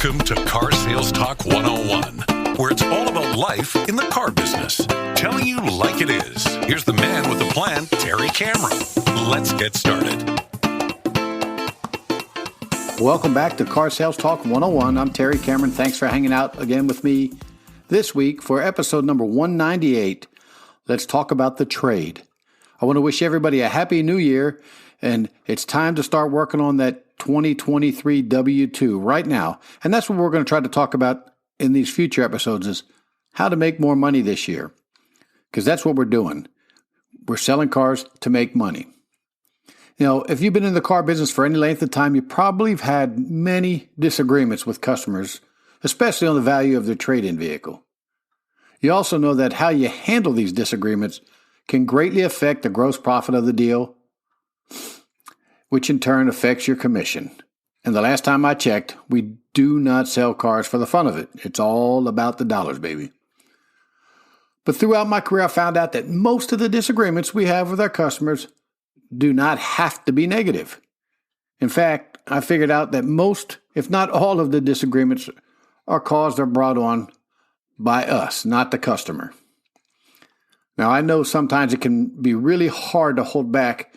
Welcome to Car Sales Talk 101, where it's all about life in the car business. Telling you like it is. Here's the man with the plan, Terry Cameron. Let's get started. Welcome back to Car Sales Talk 101. I'm Terry Cameron. Thanks for hanging out again with me this week for episode number 198. Let's talk about the trade. I want to wish everybody a happy new year, and it's time to start working on that 2023 W-2 right now. And that's what we're going to try to talk about in these future episodes is how to make more money this year. Because that's what we're doing. We're selling cars to make money. You know, if you've been in the car business for any length of time, you probably have had many disagreements with customers, especially on the value of their trade-in vehicle. You also know that how you handle these disagreements can greatly affect the gross profit of the deal, which in turn affects your commission. And the last time I checked, we do not sell cars for the fun of it. It's all about the dollars, baby. But throughout my career, I found out that most of the disagreements we have with our customers do not have to be negative. In fact, I figured out that most, if not all of the disagreements are caused or brought on by us, not the customer. Now, I know sometimes it can be really hard to hold back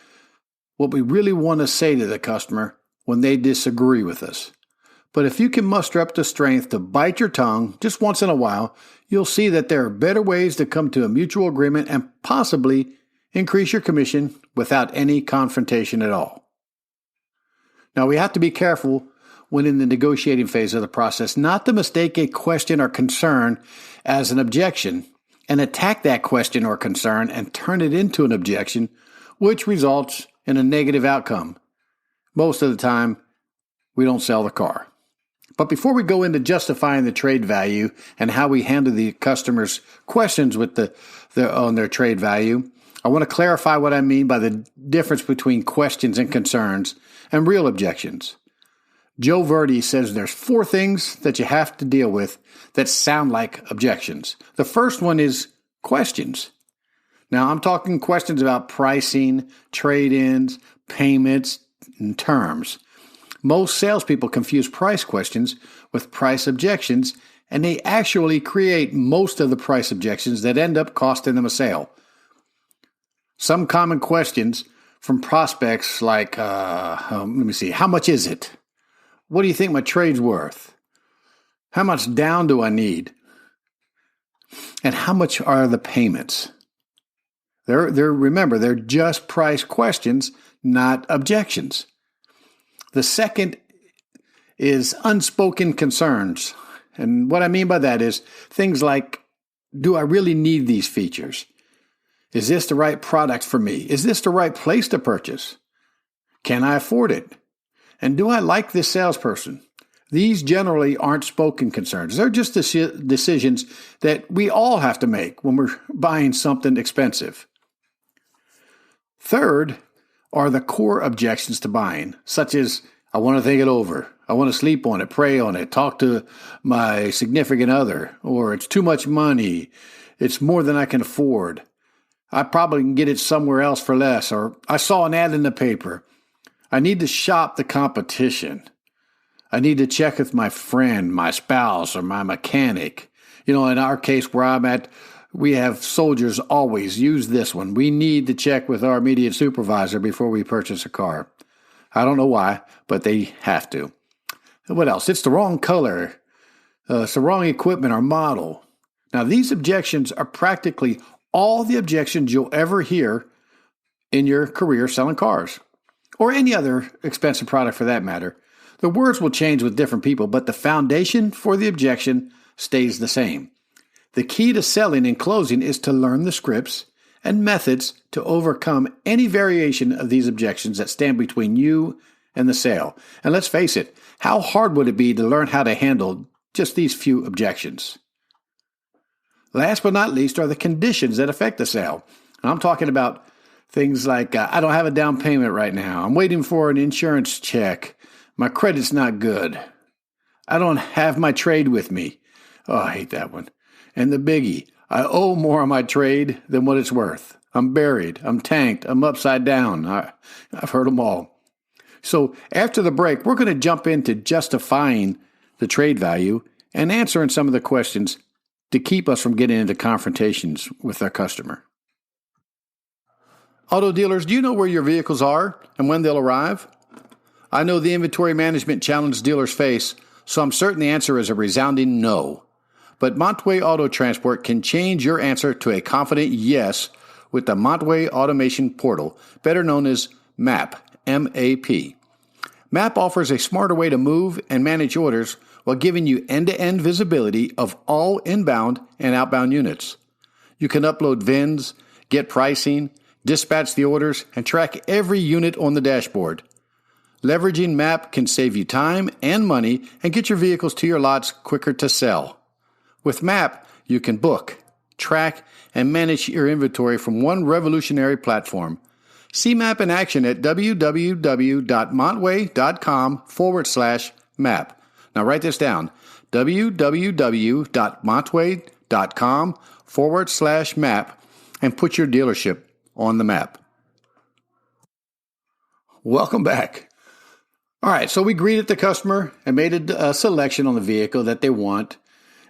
what we really want to say to the customer when they disagree with us. But if you can muster up the strength to bite your tongue just once in a while, you'll see that there are better ways to come to a mutual agreement and possibly increase your commission without any confrontation at all. Now, we have to be careful when in the negotiating phase of the process not to mistake a question or concern as an objection and attack that question or concern and turn it into an objection, which results in a negative outcome. Most of the time, we don't sell the car. But before we go into justifying the trade value and how we handle the customer's questions with on their trade value, I want to clarify what I mean by the difference between questions and concerns and real objections. Joe Verdi says there's 4 things that you have to deal with that sound like objections. The first one is questions. Now, I'm talking questions about pricing, trade-ins, payments, and terms. Most salespeople confuse price questions with price objections, and they actually create most of the price objections that end up costing them a sale. Some common questions from prospects like, let me see, how much is it? What do you think my trade's worth? How much down do I need? And how much are the payments? Remember, they're just price questions, not objections. The second is unspoken concerns. And what I mean by that is things like, do I really need these features? Is this the right product for me? Is this the right place to purchase? Can I afford it? And do I like this salesperson? These generally aren't spoken concerns. They're just decisions that we all have to make when we're buying something expensive. Third are the core objections to buying, such as, I want to think it over. I want to sleep on it, pray on it, talk to my significant other, or it's too much money, it's more than I can afford. I probably can get it somewhere else for less, or I saw an ad in the paper. I need to shop the competition. I need to check with my friend, my spouse, or my mechanic. You know, in our case where I'm at, we have soldiers always use this one. We need to check with our immediate supervisor before we purchase a car. I don't know why, but they have to. What else? It's the wrong color. It's the wrong equipment or model. Now, these objections are practically all the objections you'll ever hear in your career selling cars, or any other expensive product for that matter. The words will change with different people, but the foundation for the objection stays the same. The key to selling and closing is to learn the scripts and methods to overcome any variation of these objections that stand between you and the sale. And let's face it, how hard would it be to learn how to handle just these few objections? Last but not least are the conditions that affect the sale. And I'm talking about things like, I don't have a down payment right now. I'm waiting for an insurance check. My credit's not good. I don't have my trade with me. Oh, I hate that one. And the biggie, I owe more on my trade than what it's worth. I'm buried. I'm tanked. I'm upside down. I've heard them all. So after the break, we're going to jump into justifying the trade value, and answering some of the questions to keep us from getting into confrontations with our customer. Auto dealers, do you know where your vehicles are and when they'll arrive? I know the inventory management challenge dealers face, so I'm certain the answer is a resounding no. But Montway Auto Transport can change your answer to a confident yes with the Montway Automation Portal, better known as MAP, M-A-P. MAP offers a smarter way to move and manage orders while giving you end-to-end visibility of all inbound and outbound units. You can upload VINs, get pricing, dispatch the orders, and track every unit on the dashboard. Leveraging MAP can save you time and money and get your vehicles to your lots quicker to sell. With MAP, you can book, track, and manage your inventory from one revolutionary platform. See MAP in action at www.montway.com/MAP. Now write this down, www.montway.com/MAP, and put your dealership on the map. Welcome back. All right, so we greeted the customer and made a selection on the vehicle that they want,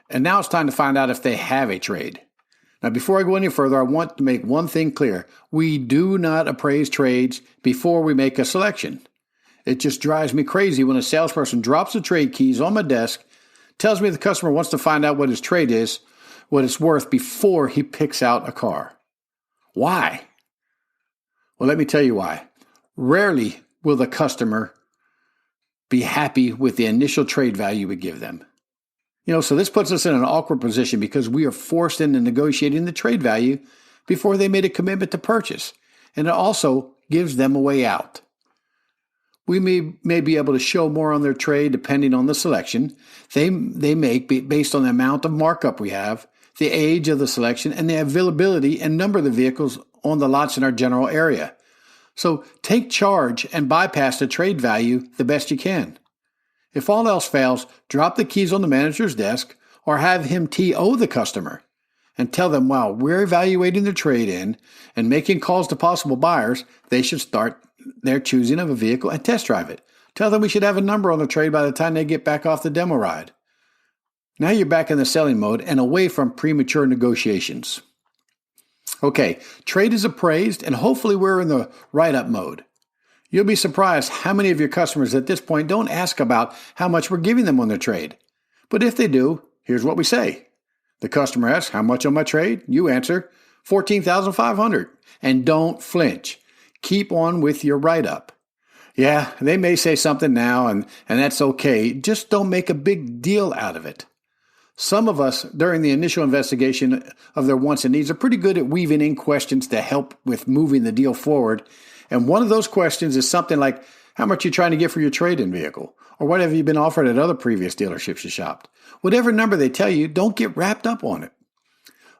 and now it's time to find out if they have a trade. Now, before I go any further, I want to make one thing clear. We do not appraise trades before we make a selection. It just drives me crazy when a salesperson drops the trade keys on my desk, tells me the customer wants to find out what his trade is, what it's worth before he picks out a car. Why? Well, let me tell you why. Rarely will the customer be happy with the initial trade value we give them. So this puts us in an awkward position because we are forced into negotiating the trade value before they made a commitment to purchase, and it also gives them a way out. We may be able to show more on their trade depending on the selection they make based on the amount of markup we have, the age of the selection, and the availability and number of the vehicles on the lots in our general area. So take charge and bypass the trade value the best you can. If all else fails, drop the keys on the manager's desk or have him TO the customer and tell them while we're evaluating the trade-in and making calls to possible buyers, they should start their choosing of a vehicle and test drive it. Tell them we should have a number on the trade by the time they get back off the demo ride. Now you're back in the selling mode and away from premature negotiations. Okay, trade is appraised and hopefully we're in the write-up mode. You'll be surprised how many of your customers at this point don't ask about how much we're giving them on their trade. But if they do, here's what we say. The customer asks, how much on my trade? You answer, $14,500. And don't flinch. Keep on with your write-up. Yeah, they may say something now, and that's okay. Just don't make a big deal out of it. Some of us, during the initial investigation of their wants and needs, are pretty good at weaving in questions to help with moving the deal forward. And one of those questions is something like, how much are you trying to get for your trade-in vehicle? Or what have you been offered at other previous dealerships you shopped? Whatever number they tell you, don't get wrapped up on it.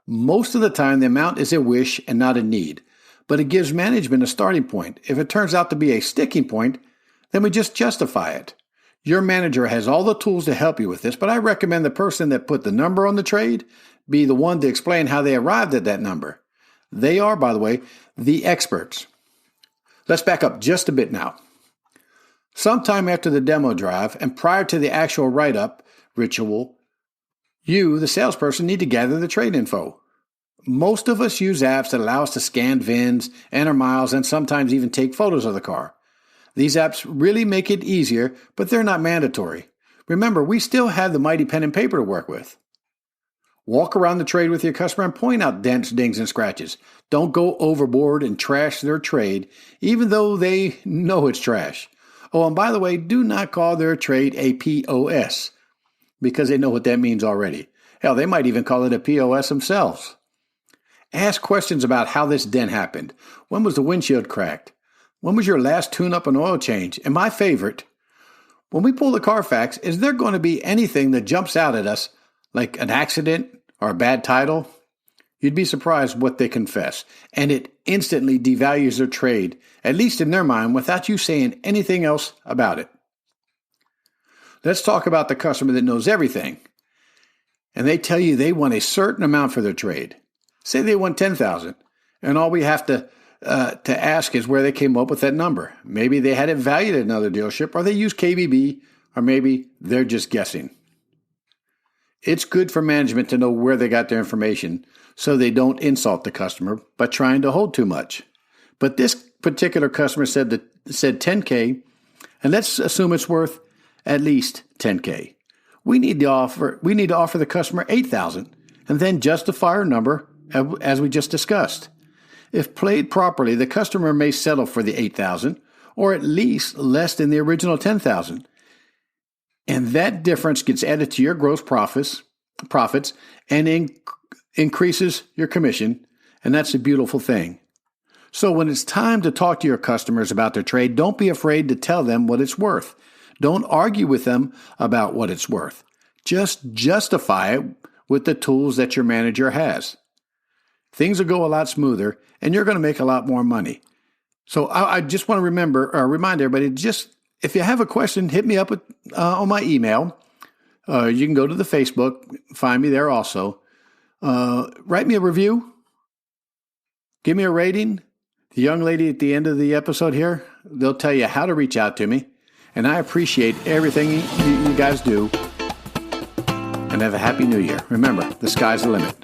Most of the time, the amount is a wish and not a need, but it gives management a starting point. If it turns out to be a sticking point, then we just justify it. Your manager has all the tools to help you with this, but I recommend the person that put the number on the trade be the one to explain how they arrived at that number. They are, by the way, the experts. Let's back up just a bit now. Sometime after the demo drive and prior to the actual write-up ritual, you, the salesperson, need to gather the trade info. Most of us use apps that allow us to scan VINs, enter miles, and sometimes even take photos of the car. These apps really make it easier, but they're not mandatory. Remember, we still have the mighty pen and paper to work with. Walk around the trade with your customer and point out dents, dings, and scratches. Don't go overboard and trash their trade, even though they know it's trash. Oh, and by the way, do not call their trade a POS, because they know what that means already. Hell, they might even call it a POS themselves. Ask questions about how this dent happened. When was the windshield cracked? When was your last tune-up and oil change? And my favorite, when we pull the Carfax, is there going to be anything that jumps out at us, like an accident or a bad title? You'd be surprised what they confess, and it instantly devalues their trade, at least in their mind, without you saying anything else about it. Let's talk about the customer that knows everything, and they tell you they want a certain amount for their trade. Say they want $10,000, and all we have to ask is where they came up with that number. Maybe they had it valued at another dealership, or they use KBB, or maybe they're just guessing. It's good for management to know where they got their information so they don't insult the customer by trying to hold too much. But this particular customer said 10K, and let's assume it's worth at least 10K. We need to offer the customer 8,000 and then justify our number as we just discussed. If played properly, the customer may settle for the 8,000 or at least less than the original 10,000. And that difference gets added to your gross profits and increases your commission, and that's a beautiful thing. So when it's time to talk to your customers about their trade, don't be afraid to tell them what it's worth. Don't argue with them about what it's worth. Just justify it with the tools that your manager has. Things will go a lot smoother, and you're going to make a lot more money. So I just want to remind everybody, if you have a question, hit me up on my email. You can go to the Facebook, find me there also. Write me a review. Give me a rating. The young lady at the end of the episode here, they'll tell you how to reach out to me. And I appreciate everything you guys do. And have a happy new year. Remember, the sky's the limit.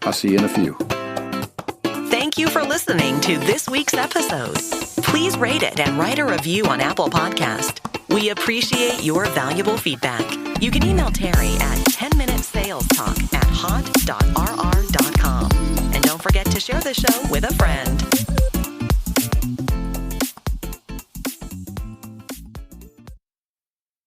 I'll see you in a few. Thank you for listening to this week's episode. Please rate it and write a review on Apple Podcast. We appreciate your valuable feedback. You can email Terry at 10minutesalestalk@hot.rr.com. And don't forget to share the show with a friend.